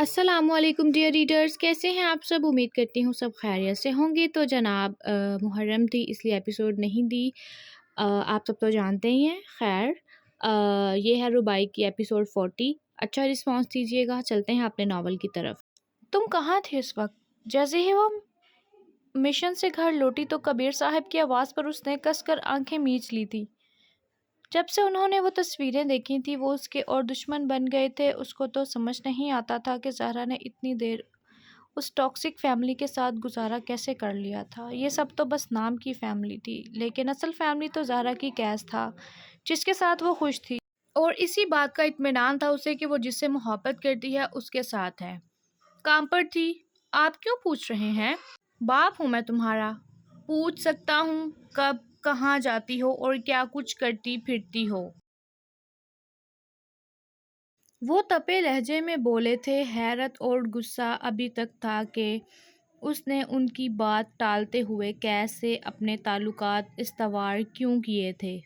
السلام علیکم dear readers, کیسے ہیں آپ سب؟ امید کرتی ہوں سب خیریت سے ہوں گے۔ تو جناب محرم تھی اس لیے ایپیسوڈ نہیں دی، آپ سب تو جانتے ہی ہیں۔ خیر یہ ہے ربائی کی ایپیسوڈ 40۔ اچھا رسپانس دیجیے گا۔ چلتے ہیں اپنے ناول کی طرف۔ تم کہاں تھے اس وقت؟ جیسے ہی وہ مشن سے گھر لوٹی تو کبیر صاحب کی آواز پر اس نے کس کر آنکھیں میچ لی تھی۔ جب سے انہوں نے وہ تصویریں دیکھی تھیں وہ اس کے اور دشمن بن گئے تھے۔ اس کو تو سمجھ نہیں آتا تھا کہ زہرا نے اتنی دیر اس ٹاکسک فیملی کے ساتھ گزارا کیسے کر لیا تھا۔ یہ سب تو بس نام کی فیملی تھی، لیکن اصل فیملی تو زہرا کی کیس تھا جس کے ساتھ وہ خوش تھی، اور اسی بات کا اطمینان تھا اسے کہ وہ جس سے محبت کرتی ہے اس کے ساتھ ہے۔ کام پر تھی۔ آپ کیوں پوچھ رہے ہیں؟ باپ ہوں میں تمہارا، پوچھ سکتا ہوں کب کہاں جاتی ہو اور کیا کچھ کرتی پھرتی ہو۔ وہ تپے لہجے میں بولے تھے۔ حیرت اور غصہ ابھی تک تھا کہ اس نے ان کی بات ٹالتے ہوئے کیس سے اپنے تعلقات استوار کیوں کیے تھے۔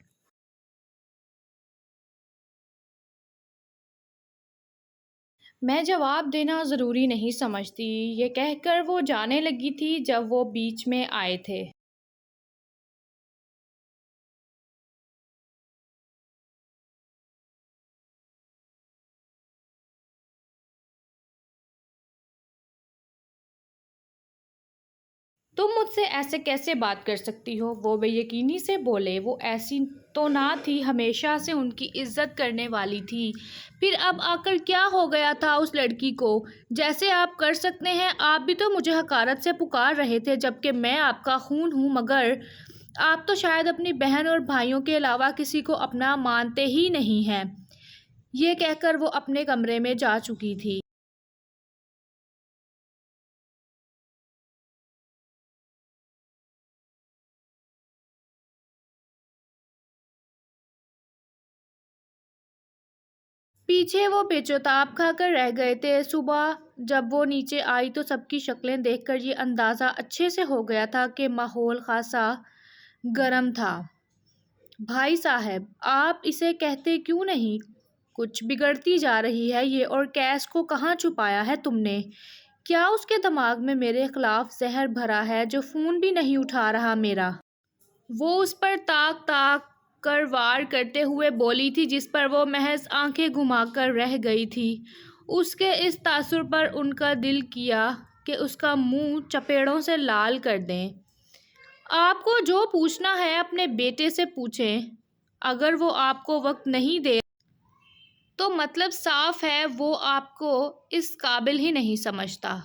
میں جواب دینا ضروری نہیں سمجھتی، یہ کہہ کر وہ جانے لگی تھی جب وہ بیچ میں آئے تھے۔ تم مجھ سے ایسے کیسے بات کر سکتی ہو؟ وہ بے یقینی سے بولے۔ وہ ایسی تو نہ تھی، ہمیشہ سے ان کی عزت کرنے والی تھی، پھر اب آ کر کیا ہو گیا تھا اس لڑکی کو؟ جیسے آپ کر سکتے ہیں، آپ بھی تو مجھے حقارت سے پکار رہے تھے جبکہ میں آپ کا خون ہوں، مگر آپ تو شاید اپنی بہن اور بھائیوں کے علاوہ کسی کو اپنا مانتے ہی نہیں ہیں۔ یہ کہہ کر وہ اپنے کمرے میں جا چکی تھی۔ پیچھے وہ پیچوتاب کھا کر رہ گئے تھے۔ صبح جب وہ نیچے آئی تو سب کی شکلیں دیکھ کر یہ اندازہ اچھے سے ہو گیا تھا کہ ماحول خاصا گرم تھا۔ بھائی صاحب، آپ اسے کہتے کیوں نہیں؟ کچھ بگڑتی جا رہی ہے یہ، اور کیس کو کہاں چھپایا ہے تم نے؟ کیا اس کے دماغ میں میرے خلاف زہر بھرا ہے جو فون بھی نہیں اٹھا رہا میرا؟ وہ اس پر تاک تاک کر وار کرتے ہوئے بولی تھی جس پر وہ محض آنکھیں گھما کر رہ گئی تھی۔ اس کے اس تاثر پر ان کا دل کیا کہ اس کا منہ چپیڑوں سے لال کر دیں۔ آپ کو جو پوچھنا ہے اپنے بیٹے سے پوچھیں، اگر وہ آپ کو وقت نہیں دے تو مطلب صاف ہے وہ آپ کو اس قابل ہی نہیں سمجھتا۔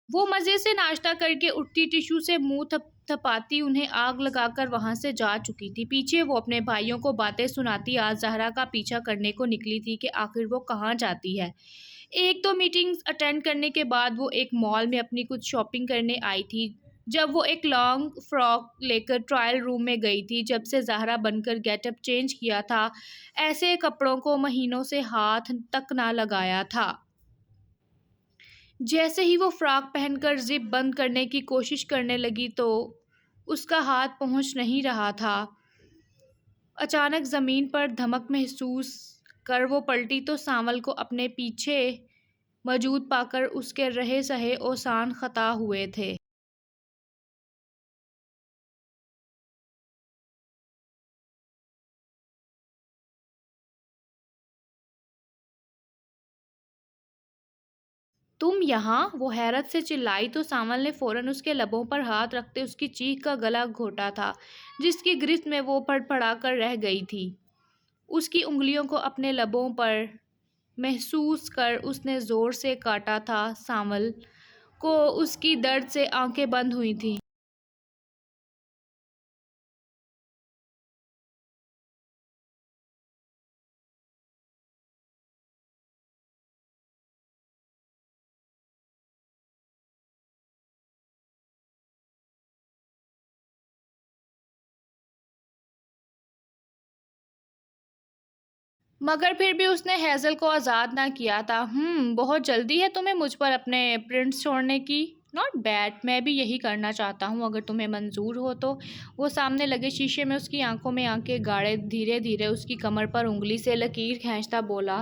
وہ مزے سے ناشتہ کر کے اٹھتی، ٹیشو سے منہ تھپاتی، انہیں آگ لگا کر وہاں سے جا چکی تھی۔ پیچھے وہ اپنے بھائیوں کو باتیں سناتی آج زہرا کا پیچھا کرنے کو نکلی تھی کہ آخر وہ کہاں جاتی ہے۔ ایک دو میٹنگز اٹینڈ کرنے کے بعد وہ ایک مال میں اپنی کچھ شاپنگ کرنے آئی تھی۔ جب وہ ایک لانگ فراک لے کر ٹرائل روم میں گئی تھی، جب سے زہرا بن کر گیٹ اپ چینج کیا تھا، ایسے کپڑوں کو مہینوں سے ہاتھ تک نہ لگایا تھا۔ جیسے ہی وہ فراک پہن کر زپ بند کرنے کی کوشش کرنے لگی تو اس کا ہاتھ پہنچ نہیں رہا تھا۔ اچانک زمین پر دھمک محسوس کر وہ پلٹی تو سانول کو اپنے پیچھے موجود پا کر اس کے رہے سہے اوسان خطا ہوئے تھے۔ تم یہاں؟ وہ حیرت سے چلائی تو سانول نے فوراً اس کے لبوں پر ہاتھ رکھتے اس کی چیخ کا گلا گھونٹا تھا جس کی گرفت میں وہ پڑپڑا کر رہ گئی تھی۔ اس کی انگلیوں کو اپنے لبوں پر محسوس کر اس نے زور سے کاٹا تھا۔ سانول کو اس کی درد سے آنکھیں بند ہوئی تھیں۔ مگر پھر بھی اس نے ہیزل کو آزاد نہ کیا تھا۔ بہت جلدی ہے تمہیں مجھ پر اپنے پرنٹس چھوڑنے کی؟ ناٹ بیڈ، میں بھی یہی کرنا چاہتا ہوں اگر تمہیں منظور ہو تو۔ وہ سامنے لگے شیشے میں اس کی آنکھوں میں آنکھیں گاڑے دھیرے دھیرے اس کی کمر پر انگلی سے لکیر کھینچتا بولا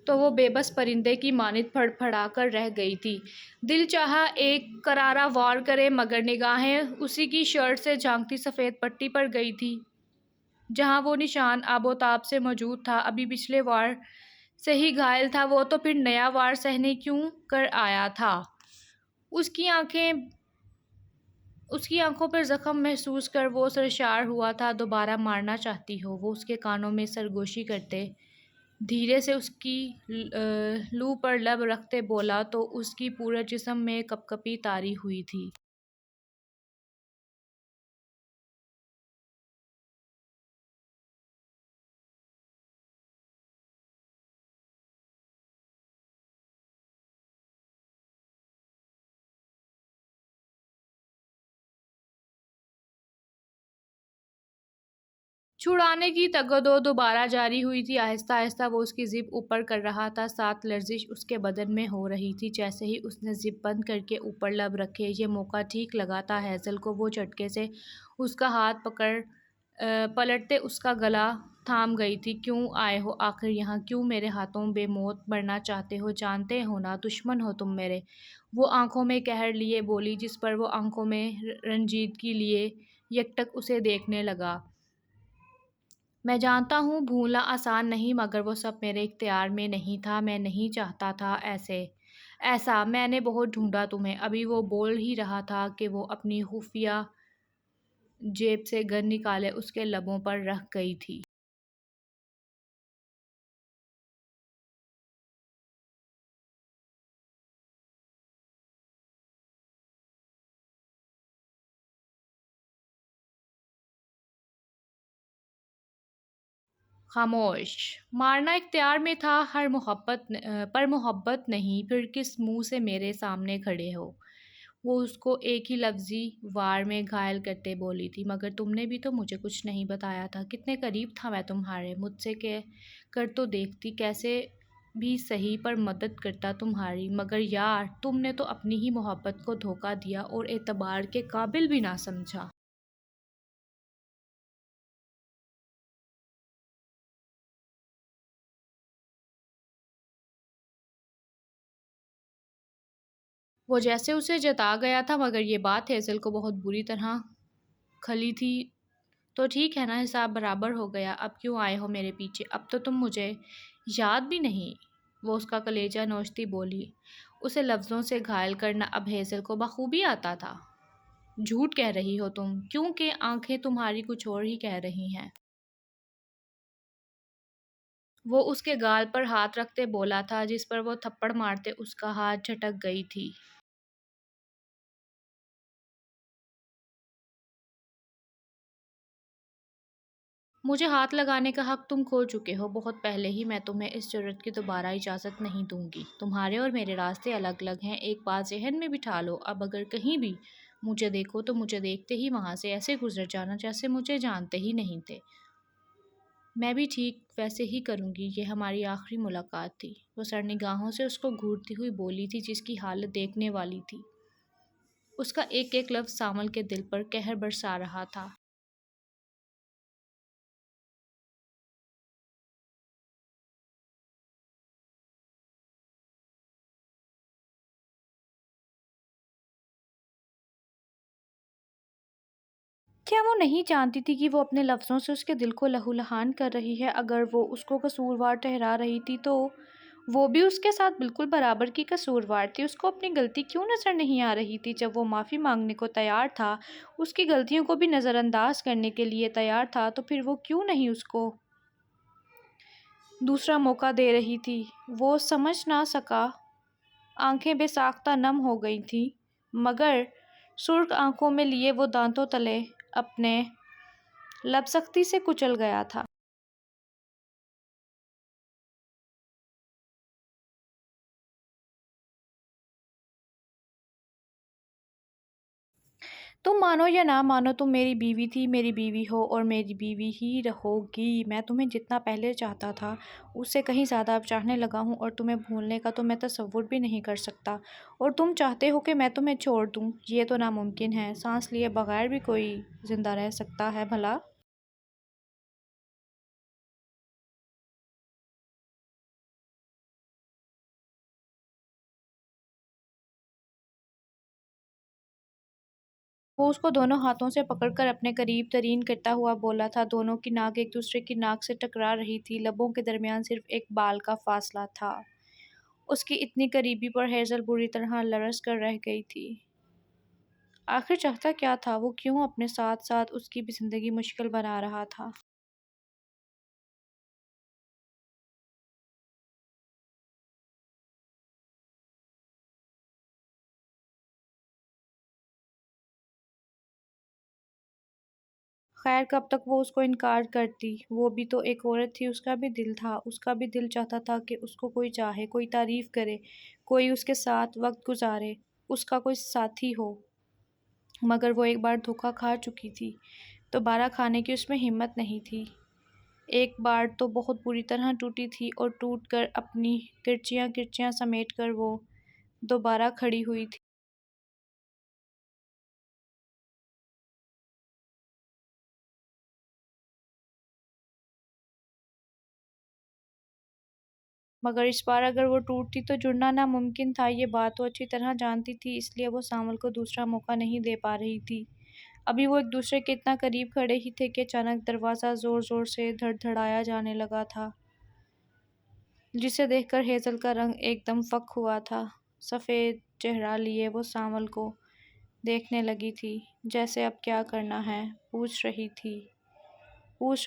تو وہ بے بس پرندے کی مانند پھڑ پھڑا کر رہ گئی تھی۔ دل چاہا ایک کرارا وار کرے مگر نگاہیں اسی کی شرٹ سے جھانکتی سفید پٹی پر گئی تھی جہاں وہ نشان آب و تاب سے موجود تھا۔ ابھی پچھلے وار سے ہی گھائل تھا وہ، تو پھر نیا وار سہنے کیوں کر آیا تھا؟ اس کی آنکھوں پر زخم محسوس کر وہ سرشار ہوا تھا۔ دوبارہ مارنا چاہتی ہو؟ وہ اس کے کانوں میں سرگوشی کرتے دھیرے سے اس کی لو پر لب رکھتے بولا تو اس کی پورے جسم میں کپ کپی طاری ہوئی تھی۔ چھڑانے کی تگدو دوبارہ جاری ہوئی تھی۔ آہستہ آہستہ وہ اس کی زپ اوپر کر رہا تھا، ساتھ لرزش اس کے بدن میں ہو رہی تھی۔ جیسے ہی اس نے زپ بند کر کے اوپر لب رکھے، یہ موقع ٹھیک لگا تھا ہیزل کو وہ جھٹکے سے اس کا ہاتھ پکڑ پلٹتے اس کا گلا تھام گئی تھی۔ کیوں آئے ہو آخر یہاں؟ کیوں میرے ہاتھوں بے موت مرنا چاہتے ہو؟ جانتے ہو نا دشمن ہو تم میرے۔ وہ آنکھوں میں قہر لیے بولی، جس پر وہ آنکھوں میں رنجیدگی لیے یکٹک اسے دیکھنے لگا۔ میں جانتا ہوں بھولنا آسان نہیں، مگر وہ سب میرے اختیار میں نہیں تھا۔ میں نہیں چاہتا تھا ایسا۔ میں نے بہت ڈھونڈا تمہیں۔ ابھی وہ بول ہی رہا تھا کہ وہ اپنی خفیہ جیب سے گن نکالے اس کے لبوں پر رکھ گئی تھی۔ خاموش۔ مارنا اختیار میں تھا پر محبت نہیں۔ پھر کس منہ سے میرے سامنے کھڑے ہو؟ وہ اس کو ایک ہی لفظی وار میں گھائل کرتے بولی تھی۔ مگر تم نے بھی تو مجھے کچھ نہیں بتایا تھا۔ کتنے قریب تھا میں تمہارے، مجھ سے کر تو دیکھتی، کیسے بھی سہی پر مدد کرتا تمہاری۔ مگر یار تم نے تو اپنی ہی محبت کو دھوکہ دیا اور اعتبار کے قابل بھی نہ سمجھا۔ وہ جیسے اسے جتا گیا تھا، مگر یہ بات ہیزل کو بہت بری طرح کھلی تھی۔ تو ٹھیک ہے نا، حساب برابر ہو گیا۔ اب کیوں آئے ہو میرے پیچھے؟ اب تو تم مجھے یاد بھی نہیں۔ وہ اس کا کلیجہ نوچتی بولی۔ اسے لفظوں سے گھائل کرنا اب ہیزل کو بخوبی آتا تھا۔ جھوٹ کہہ رہی ہو تم، کیونکہ آنکھیں تمہاری کچھ اور ہی کہہ رہی ہیں۔ وہ اس کے گال پر ہاتھ رکھتے بولا تھا، جس پر وہ تھپڑ مارتے اس کا ہاتھ جھٹک گئی تھی۔ مجھے ہاتھ لگانے کا حق تم کھو چکے ہو بہت پہلے ہی۔ میں تمہیں اس جرات کی دوبارہ اجازت نہیں دوں گی۔ تمہارے اور میرے راستے الگ الگ ہیں، ایک بات ذہن میں بٹھا لو۔ اب اگر کہیں بھی مجھے دیکھو تو مجھے دیکھتے ہی وہاں سے ایسے گزر جانا جیسے مجھے جانتے ہی نہیں تھے۔ میں بھی ٹھیک ویسے ہی کروں گی۔ یہ ہماری آخری ملاقات تھی۔ وہ سرنگاہوں سے اس کو گھورتی ہوئی بولی تھی، جس کی حالت دیکھنے والی تھی۔ اس کا ایک ایک لفظ سامل کے دل پر قہر برسا رہا تھا۔ کیا وہ نہیں جانتی تھی کہ وہ اپنے لفظوں سے اس کے دل کو لہو لہان کر رہی ہے؟ اگر وہ اس کو قصوروار ٹھہرا رہی تھی تو وہ بھی اس کے ساتھ بالکل برابر کی قصوروار تھی۔ اس کو اپنی غلطی کیوں نظر نہیں آ رہی تھی؟ جب وہ معافی مانگنے کو تیار تھا، اس کی غلطیوں کو بھی نظر انداز کرنے کے لیے تیار تھا، تو پھر وہ کیوں نہیں اس کو دوسرا موقع دے رہی تھی؟ وہ سمجھ نہ سکا۔ آنکھیں بے ساختہ نم ہو گئی تھیں، مگر سرخ آنکھوں میں لیے وہ دانتوں تلے اپنے لب سختی سے کچل گیا تھا۔ تم مانو یا نہ مانو، تم میری بیوی تھی، میری بیوی ہو اور میری بیوی ہی رہو گی۔ میں تمہیں جتنا پہلے چاہتا تھا اس سے کہیں زیادہ اب چاہنے لگا ہوں، اور تمہیں بھولنے کا تو میں تصور بھی نہیں کر سکتا۔ اور تم چاہتے ہو کہ میں تمہیں چھوڑ دوں؟ یہ تو ناممکن ہے۔ سانس لیے بغیر بھی کوئی زندہ رہ سکتا ہے بھلا؟ وہ اس کو دونوں ہاتھوں سے پکڑ کر اپنے قریب ترین کرتا ہوا بولا تھا۔ دونوں کی ناک ایک دوسرے کی ناک سے ٹکرا رہی تھی، لبوں کے درمیان صرف ایک بال کا فاصلہ تھا۔ اس کی اتنی قریبی پر ہیزل بری طرح لرز کر رہ گئی تھی۔ آخر چاہتا کیا تھا؟ وہ کیوں اپنے ساتھ ساتھ اس کی بھی زندگی مشکل بنا رہا تھا؟ خیر کب تک وہ اس کو انکار کرتی؟ وہ بھی تو ایک عورت تھی، اس کا بھی دل تھا، اس کا بھی دل چاہتا تھا کہ اس کو کوئی چاہے، کوئی تعریف کرے، کوئی اس کے ساتھ وقت گزارے، اس کا کوئی ساتھی ہو۔ مگر وہ ایک بار دھوکا کھا چکی تھی، دوبارہ کھانے کی اس میں ہمت نہیں تھی۔ ایک بار تو بہت بری طرح ٹوٹی تھی، اور ٹوٹ کر اپنی کرچیاں کرچیاں سمیٹ کر وہ دوبارہ کھڑی ہوئی تھی۔ مگر اس بار اگر وہ ٹوٹتی تو جڑنا ناممکن تھا، یہ بات وہ اچھی طرح جانتی تھی، اس لیے وہ سامل کو دوسرا موقع نہیں دے پا رہی تھی۔ ابھی وہ ایک دوسرے کے اتنا قریب کھڑے ہی تھے کہ اچانک دروازہ زور زور سے دھڑ دھڑایا جانے لگا تھا، جسے دیکھ کر ہیزل کا رنگ ایک دم فک ہوا تھا۔ سفید چہرہ لیے وہ سامل کو دیکھنے لگی تھی، جیسے اب کیا کرنا ہے پوچھ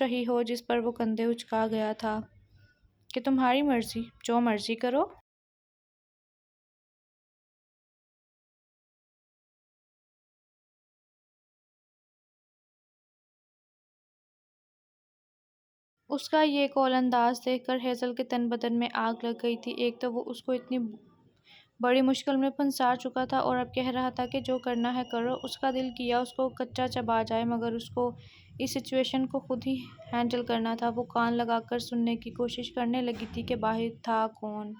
رہی ہو، جس پر وہ کندھے اچکا گیا تھا کہ تمہاری مرضی، جو مرضی کرو۔ اس کا یہ قول انداز دیکھ کر ہیزل کے تن بدن میں آگ لگ گئی تھی۔ ایک تو وہ اس کو اتنی بڑی مشکل میں پھنسا چکا تھا، اور اب کہہ رہا تھا کہ جو کرنا ہے کرو۔ اس کا دل کیا اس کو کچا چبا جائے، مگر اس کو اس سچویشن کو خود ہی ہینڈل کرنا تھا۔ وہ کان لگا کر سننے کی کوشش کرنے لگی تھی کہ باہر تھا کون،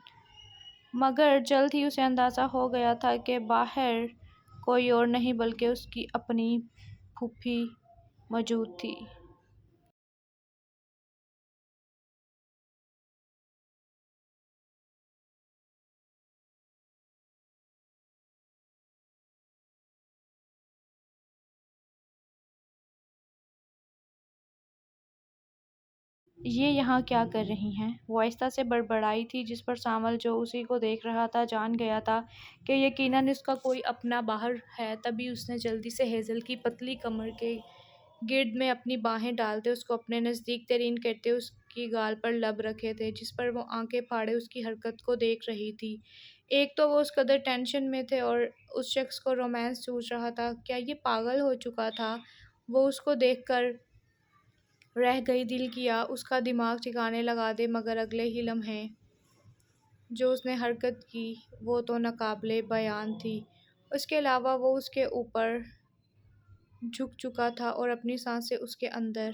مگر جلد ہی اسے اندازہ ہو گیا تھا کہ باہر کوئی اور نہیں بلکہ اس کی اپنی پھوپھی موجود تھی۔ یہ یہاں کیا کر رہی ہیں؟ وہ آہستہ سے بڑبڑائی تھی، جس پر سامل جو اسی کو دیکھ رہا تھا جان گیا تھا کہ یقیناً اس کا کوئی اپنا باہر ہے۔ تبھی اس نے جلدی سے ہیزل کی پتلی کمر کے گرد میں اپنی باہیں ڈالتے اس کو اپنے نزدیک ترین کرتے اس کی گال پر لب رکھے تھے، جس پر وہ آنکھیں پھاڑے اس کی حرکت کو دیکھ رہی تھی۔ ایک تو وہ اس قدر ٹینشن میں تھے اور اس شخص کو رومانس سوچ رہا تھا۔ کیا یہ پاگل ہو چکا تھا؟ وہ اس کو دیکھ کر رہ گئی، دل کیا اس کا دماغ ٹھکانے لگا دے، مگر اگلے ہی لمحے جو اس نے حرکت کی وہ تو ناقابل بیان تھی۔ اس کے علاوہ وہ اس کے اوپر جھک چکا تھا اور اپنی سانسیں اس کے اندر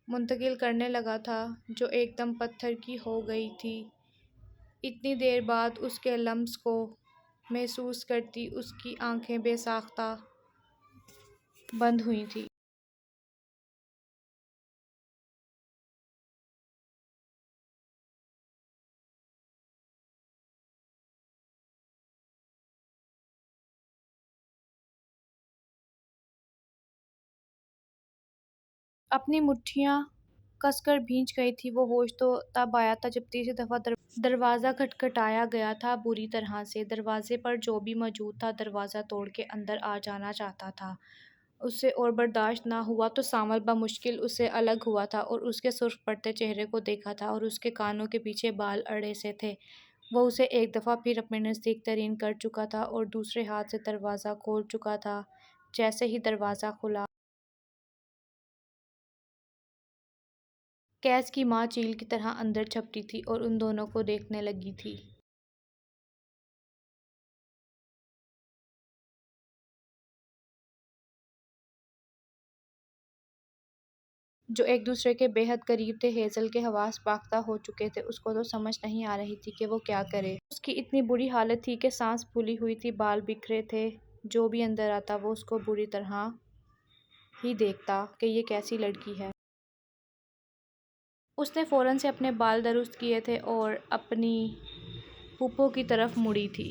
منتقل کرنے لگا تھا، جو ایک دم پتھر کی ہو گئی تھی۔ اتنی دیر بعد اس کے لمس کو محسوس کرتی اس کی آنکھیں بے ساختہ بند ہوئی تھیں۔ اپنی مٹھیاں کس کر بھیج گئی تھی وہ۔ ہوش تو تب آیا تھا جب تیسری دفعہ دروازہ کھٹکھٹایا گیا تھا، بری طرح سے۔ دروازے پر جو بھی موجود تھا دروازہ توڑ کے اندر آ جانا چاہتا تھا۔ اس سے اور برداشت نہ ہوا تو سامل بمشکل اس سے الگ ہوا تھا اور اس کے سرخ پڑتے چہرے کو دیکھا تھا، اور اس کے کانوں کے پیچھے بال اڑے سے تھے۔ وہ اسے ایک دفعہ پھر اپنے نزدیک ترین کر چکا تھا اور دوسرے ہاتھ سے دروازہ کھول چکا تھا۔ جیسے ہی دروازہ کھلا، کیس کی ماں چیل کی طرح اندر جھپٹی تھی اور ان دونوں کو دیکھنے لگی تھی۔ جو ایک دوسرے کے بے حد قریب تھے۔ ہیزل کے حواس باختہ ہو چکے تھے، اس کو تو سمجھ نہیں آ رہی تھی کہ وہ کیا کرے۔ اس کی اتنی بری حالت تھی کہ سانس پھولی ہوئی تھی، بال بکھرے تھے، جو بھی اندر آتا وہ اس کو بری طرح ہی دیکھتا کہ یہ کیسی لڑکی ہے۔ اس نے فوراً سے اپنے بال درست کیے تھے اور اپنی پھوپھو کی طرف مڑی تھی۔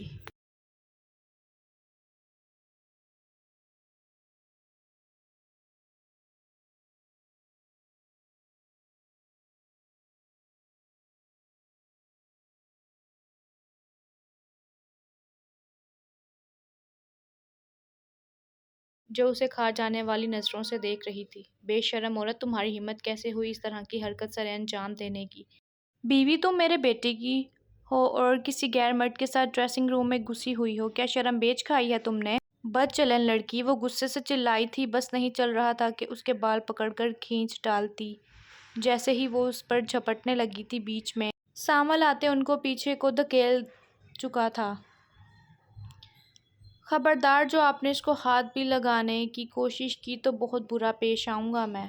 جو اسے کھا جانے والی نظروں سے دیکھ رہی تھی۔ بے شرم عورت، تمہاری ہمت کیسے ہوئی اس طرح کی حرکت سر انجام دینے کی؟ بیوی تم میرے بیٹے کی ہو اور کسی غیر مرد کے ساتھ ڈریسنگ روم میں گھسی ہوئی ہو، کیا شرم بیچ کھائی ہے تم نے؟ بد چلن لڑکی، وہ غصے سے چلائی تھی، بس نہیں چل رہا تھا کہ اس کے بال پکڑ کر کھینچ ڈالتی۔ جیسے ہی وہ اس پر جھپٹنے لگی تھی، بیچ میں سانول آتے ان کو پیچھے کو دھکیل چکا تھا۔ خبردار، جو آپ نے اس کو ہاتھ بھی لگانے کی کوشش کی تو بہت برا پیش آؤں گا میں۔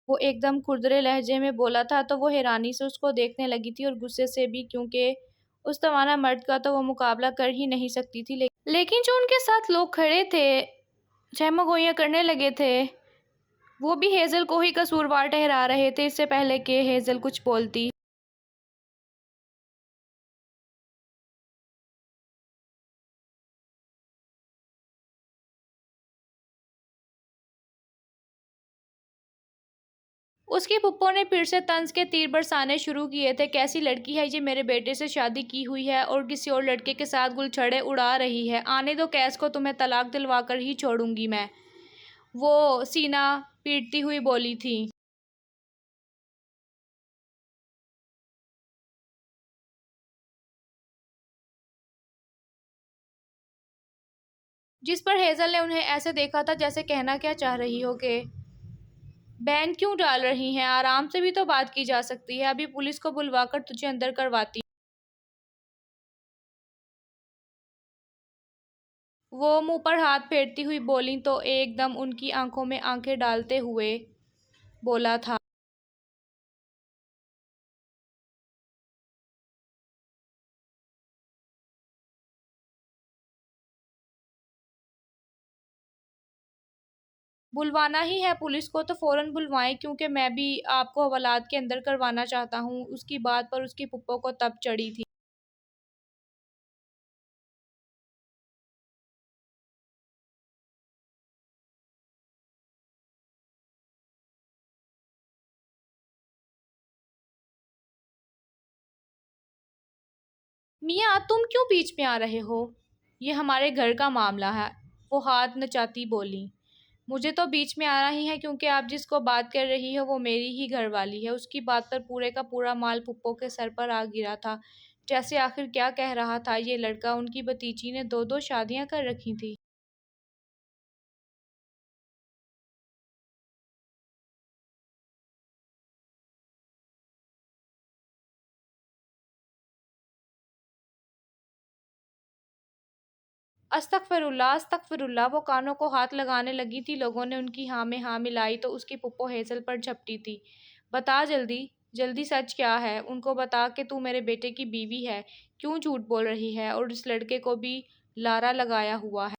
وہ ایک دم کھردرے لہجے میں بولا تھا تو وہ حیرانی سے اس کو دیکھنے لگی تھی اور غصے سے بھی، کیونکہ اس توانا مرد کا تو وہ مقابلہ کر ہی نہیں سکتی تھی۔ لیکن جو ان کے ساتھ لوگ کھڑے تھے، چہمہ گوئیاں کرنے لگے تھے، وہ بھی ہیزل کو ہی قصوروار ٹھہرا رہے تھے اس سے پہلے کہ ہیزل کچھ بولتی۔ اس کی پھپھو نے پھر سے طنز کے تیر برسانے شروع کیے تھے۔ کیسی لڑکی ہے یہ، میرے بیٹے سے شادی کی ہوئی ہے اور کسی اور لڑکے کے ساتھ گلچھڑے اڑا رہی ہے۔ آنے دو کیس کو، تمہیں طلاق دلوا کر ہی چھوڑوں گی میں، وہ سینہ پیٹتی ہوئی بولی تھی۔ جس پر ہیزل نے انہیں ایسے دیکھا تھا جیسے کہنا کیا چاہ رہی ہو کہ بین کیوں ڈال رہی ہیں، آرام سے بھی تو بات کی جا سکتی ہے، ابھی پولیس کو بلوا کر تجھے اندر کرواتی۔ وہ منہ پر ہاتھ پھیرتی ہوئی بولیں تو ایک دم ان کی آنکھوں میں آنکھیں ڈالتے ہوئے بولا تھا۔ بلوانا ہی ہے پولیس کو تو فوراً بلوائیں، کیونکہ میں بھی آپ کو حوالات کے اندر کروانا چاہتا ہوں۔ اس کی بات پر اس کی پھپھو کو تپ چڑھی تھی۔ میاں تم کیوں بیچ میں آ رہے ہو، یہ ہمارے گھر کا معاملہ ہے، وہ ہاتھ نچاتی بولیں۔ مجھے تو بیچ میں آنا ہی ہے کیونکہ آپ جس کو بات کر رہی ہو وہ میری ہی گھر والی ہے۔ اس کی بات پر پورے کا پورا مال پھپھو کے سر پر آ گرا تھا۔ جیسے آخر کیا کہہ رہا تھا یہ لڑکا، ان کی بھتیجی نے 2 شادیاں کر رکھی تھیں۔ استغفر اللہ، استغفر اللہ، وہ کانوں کو ہاتھ لگانے لگی تھی۔ لوگوں نے ان کی ہاں میں ہاں ملائی تو اس کی پھپھو ہیزل پر جھپٹی تھی۔ بتا جلدی جلدی، سچ کیا ہے، ان کو بتا کہ تو میرے بیٹے کی بیوی ہے، کیوں جھوٹ بول رہی ہے اور اس لڑکے کو بھی لارا لگایا ہوا ہے۔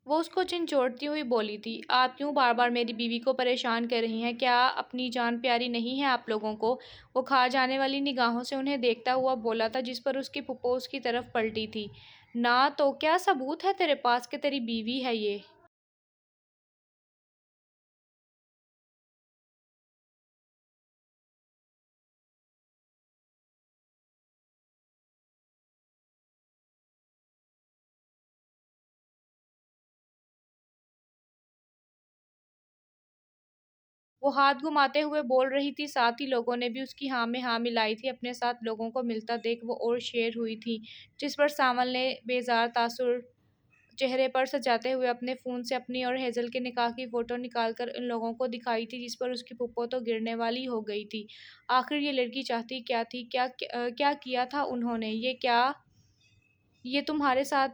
وہ اس کو جھنجھوڑتی ہوئی بولی تھی۔ آپ کیوں بار بار میری بیوی کو پریشان کر رہی ہیں، کیا اپنی جان پیاری نہیں ہے آپ لوگوں کو؟ وہ کھا جانے والی نگاہوں سے انہیں دیکھتا ہوا بولا تھا، جس پر اس کی پھپھو اس کی طرف پلٹی تھی۔ نہ تو کیا ثبوت ہے تیرے پاس کہ تیری بیوی ہے یہ؟ وہ ہاتھ گھماتے ہوئے بول رہی تھی، ساتھ ہی لوگوں نے بھی اس کی ہاں میں ہاں ملائی تھی۔ اپنے ساتھ لوگوں کو ملتا دیکھ وہ اور شیر ہوئی تھی، جس پر سامل نے بیزار تاثر چہرے پر سجاتے ہوئے اپنے فون سے اپنی اور ہیزل کے نکاح کی فوٹو نکال کر ان لوگوں کو دکھائی تھی، جس پر اس کی پھپھو تو گرنے والی ہو گئی تھی۔ آخر یہ لڑکی چاہتی کیا تھی؟ کیا کیا تھا انہوں نے؟ یہ تمہارے ساتھ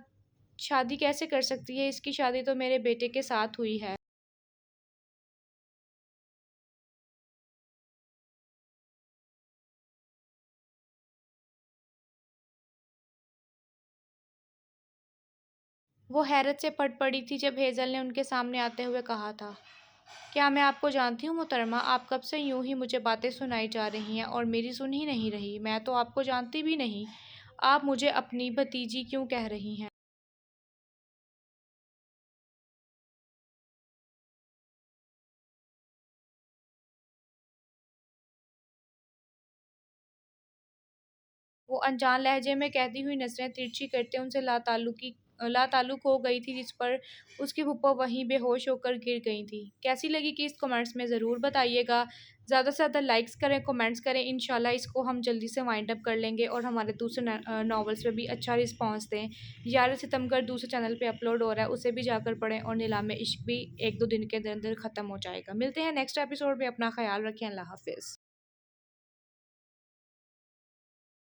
شادی کیسے کر سکتی ہے؟ اس کی شادی تو میرے بیٹے کے ساتھ ہوئی ہے۔ وہ حیرت سے پٹ پڑی تھی جب ہیزل نے ان کے سامنے آتے ہوئے کہا تھا، کیا میں آپ کو جانتی ہوں محترمہ؟ آپ کب سے یوں ہی مجھے باتیں سنائی جا رہی ہیں اور میری سن ہی نہیں رہی۔ میں تو آپ کو جانتی بھی نہیں، آپ مجھے اپنی بھتیجی کیوں کہہ رہی ہیں؟ وہ انجان لہجے میں کہتی ہوئی نظریں ترچھی کرتے ان سے لا تعلق ہو گئی تھی، جس پر اس کی پھپھو وہیں بے ہوش ہو کر گر گئی تھی۔ کیسی لگی کہ اس کمنٹس میں ضرور بتائیے گا، زیادہ سے زیادہ لائکس کریں، کمنٹس کریں۔ انشاءاللہ اس کو ہم جلدی سے وائنڈ اپ کر لیں گے اور ہمارے دوسرے ناولس پہ بھی اچھا رسپانس دیں۔ یار ستمگر دوسرے چینل پہ اپلوڈ ہو رہا ہے، اسے بھی جا کر پڑھیں، اور نیلام عشق بھی 1-2 دن کے اندر اندر ختم ہو جائے گا۔ ملتے ہیں نیکسٹ ایپیسوڈ میں، اپنا خیال رکھیں، اللہ حافظ۔